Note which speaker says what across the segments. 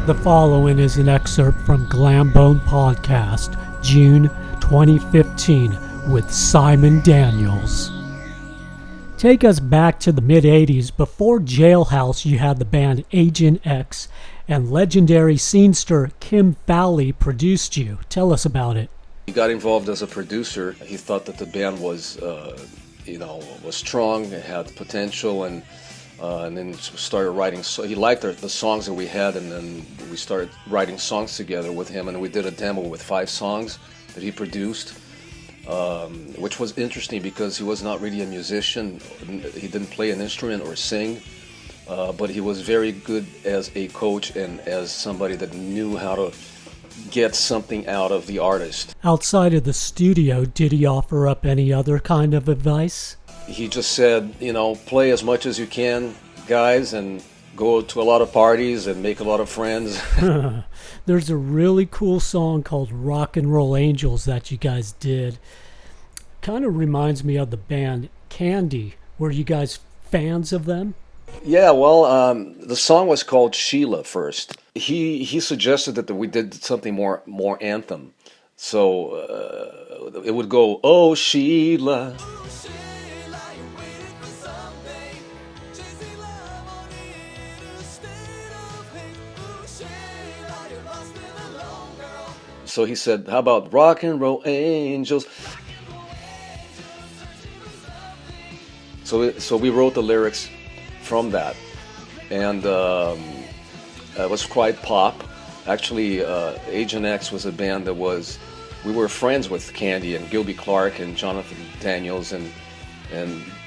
Speaker 1: The following is an excerpt from Glambone Podcast, June 2015, with Simon Daniels. Take us back to the mid-'80s. Before Jailhouse, you had the band Agent X, and legendary scenester Kim Fowley produced you. Tell us about it.
Speaker 2: He got involved as a producer. He thought that the band was strong, it had potential, and then started writing. So he liked the songs that we had, and then we started writing songs together with him. And we did a demo with 5 songs that he produced, which was interesting because he was not really a musician. He didn't play an instrument or sing, but he was very good as a coach and as somebody that knew how to get something out of the artist.
Speaker 1: Outside of the studio, did he offer up any other kind of advice?
Speaker 2: He just said, play as much as you can, guys, and go to a lot of parties and make a lot of friends.
Speaker 1: There's a really cool song called Rock and Roll Angels that you guys did. Kind of reminds me of the band Candy. Were you guys fans of them?
Speaker 2: Yeah, well, the song was called Sheila first. He suggested that we did something more anthem. So it would go, "Oh, Sheila." So he said, "How about Rock and Roll Angels?" So we wrote the lyrics from that, and it was quite pop. Actually, Agent X was a band that we were friends with Candy and Gilby Clarke and Jonathan Daniels, and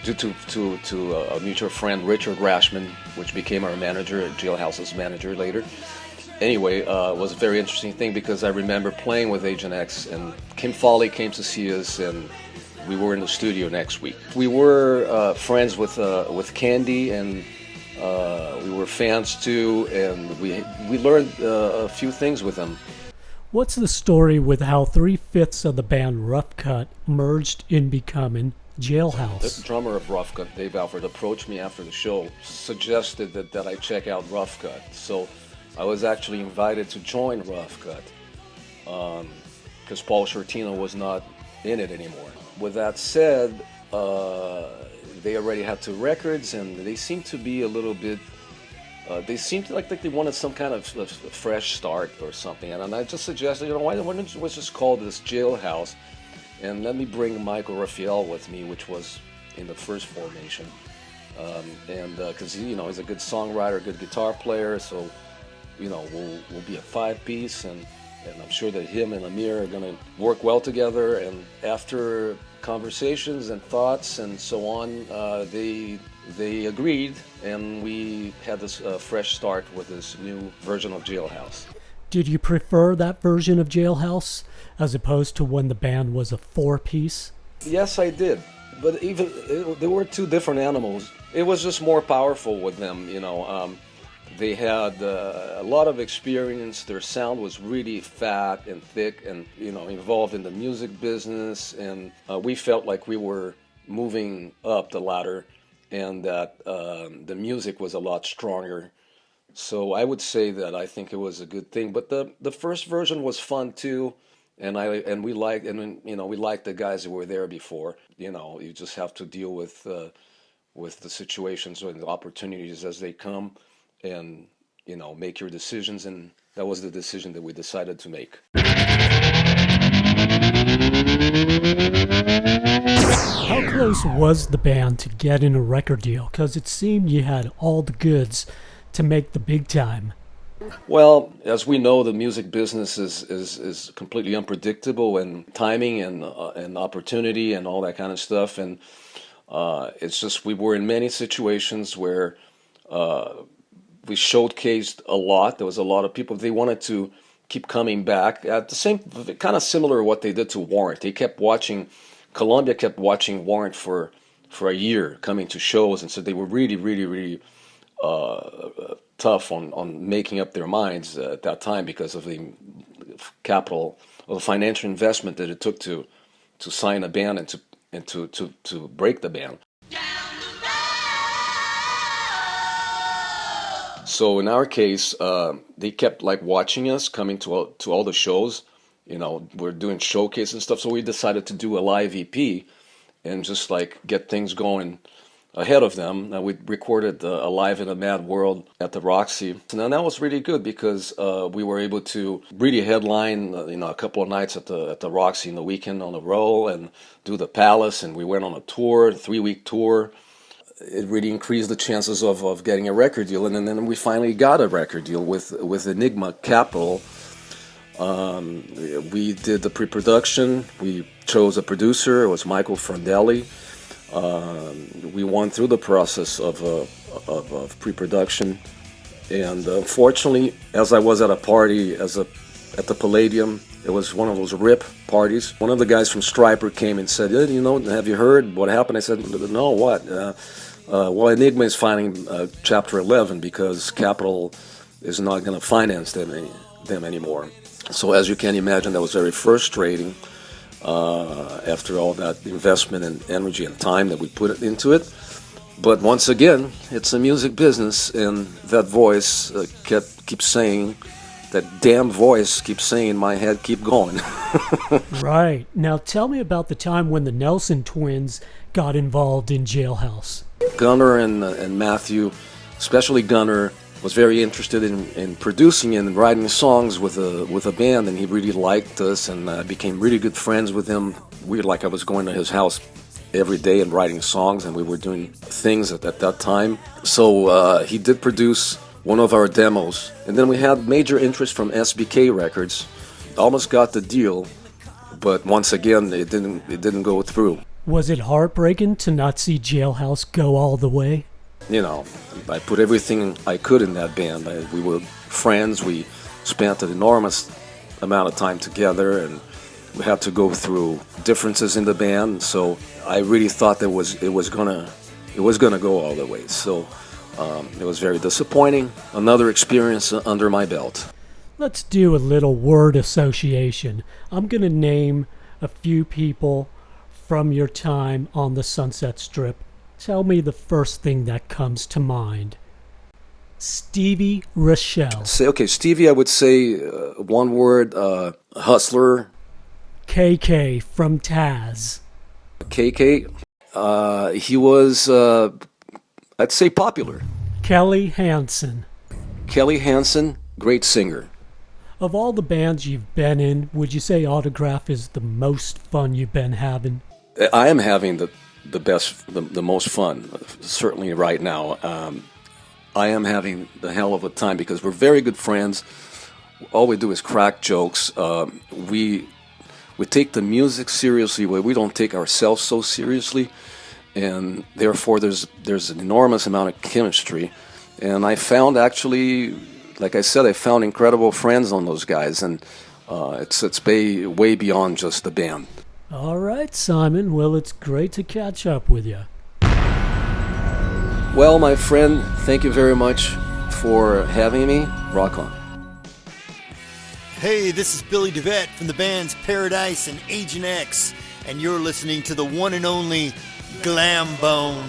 Speaker 2: due to a mutual friend, Richard Rashman, which became our manager, Jailhouse's manager later. Anyway, it was a very interesting thing because I remember playing with Agent X, and Kim Fowley came to see us, and we were in the studio next week. We were friends with Candy, and we were fans too, and we learned a few things with them.
Speaker 1: What's the story with how 3/5 of the band Rough Cutt merged in becoming Jailhouse?
Speaker 2: The drummer of Rough Cutt, Dave Alford, approached me after the show, suggested that I check out Rough Cutt. So I was actually invited to join Rough Cutt because Paul Shortino was not in it anymore. With that said, they already had 2 records, and they seemed to be a little bit. They seemed like they wanted some kind of a fresh start or something. And I just suggested, why don't you just call this Jailhouse, and let me bring Michael Raphael with me, which was in the first formation, and because he's a good songwriter, good guitar player, so. We'll be a 5-piece, and I'm sure that him and Amir are going to work well together. And after conversations and thoughts and so on, they agreed, and we had this fresh start with this new version of Jailhouse.
Speaker 1: Did you prefer that version of Jailhouse as opposed to when the band was a 4-piece?
Speaker 2: Yes, I did. But they were 2 different animals. It was just more powerful with them, They had a lot of experience. Their sound was really fat and thick and, involved in the music business. And we felt like we were moving up the ladder and that the music was a lot stronger. So I would say that I think it was a good thing. But the first version was fun too. We liked the guys that were there before. You just have to deal with the situations and the opportunities as they come. And make your decisions, and that was the decision that we decided to make.
Speaker 1: How close was the band to getting a record deal? Because it seemed you had all the goods to make the big time.
Speaker 2: Well, as we know, the music business is completely unpredictable, and timing and opportunity and all that kind of stuff. And it's just we were in many situations where we showcased a lot. There was a lot of people. They wanted to keep coming back. At the same, kind of similar to what they did to Warrant. They kept watching. Columbia kept watching Warrant for a year, coming to shows, and so they were really, really, really tough on making up their minds at that time because of the capital or the financial investment that it took to sign a band and to break the band. So in our case, they kept like watching us, coming to all the shows. You know, we're doing showcase and stuff. So we decided to do a live EP and just like get things going ahead of them. We recorded Alive in a Mad World at the Roxy. And then that was really good because we were able to really headline, a couple of nights at the Roxy in the weekend on a roll and do the Palace. And we went on a tour, a 3-week tour. It really increased the chances of getting a record deal. And then we finally got a record deal with Enigma Capital. We did the pre-production. We chose a producer. It was Michael Frondelli. We went through the process of pre-production, and unfortunately, as I was at a party at the Palladium, it was one of those RIP parties. One of the guys from Stryper came and said, have you heard what happened? I said, no, what? Well, Enigma is filing Chapter 11 because Capitol is not going to finance them anymore. So as you can imagine, that was very frustrating. After all that investment and energy and time that we put into it. But once again, it's a music business, and that voice keeps saying, that damn voice keeps saying in my head, keep going.
Speaker 1: Right. Now tell me about the time when the Nelson twins got involved in Jailhouse.
Speaker 2: Gunnar and Matthew, especially Gunnar, was very interested in producing and writing songs with a band, and he really liked us, and I became really good friends with him. I was going to his house every day and writing songs, and we were doing things at that time. So he did produce one of our demos, and then we had major interest from SBK Records. Almost got the deal, but once again, it didn't go through.
Speaker 1: Was it heartbreaking to not see Jailhouse go all the way?
Speaker 2: I put everything I could in that band. We were friends. We spent an enormous amount of time together, and we had to go through differences in the band. So I really thought that it was gonna go all the way. So it was very disappointing. Another experience under my belt.
Speaker 1: Let's do a little word association. I'm gonna name a few people from your time on the Sunset Strip. Tell me the first thing that comes to mind. Stevie Rochelle.
Speaker 2: Stevie, I would say one word, hustler.
Speaker 1: KK from Taz.
Speaker 2: KK, he was, I'd say popular.
Speaker 1: Kelly Hansen.
Speaker 2: Kelly Hansen, great singer.
Speaker 1: Of all the bands you've been in, would you say Autograph is the most fun you've been having?
Speaker 2: I am having the best, the most fun, certainly right now. I am having the hell of a time because we're very good friends. All we do is crack jokes. We take the music seriously, where we don't take ourselves so seriously, and therefore there's an enormous amount of chemistry. And I found actually, like I said, I found incredible friends on those guys, and it's way beyond just the band.
Speaker 1: All right, Simon. Well, it's great to catch up with you.
Speaker 2: Well, my friend, thank you very much for having me. Rock on.
Speaker 3: Hey, this is Billy DeVette from the bands Paradise and Agent X, and you're listening to the one and only Glambone.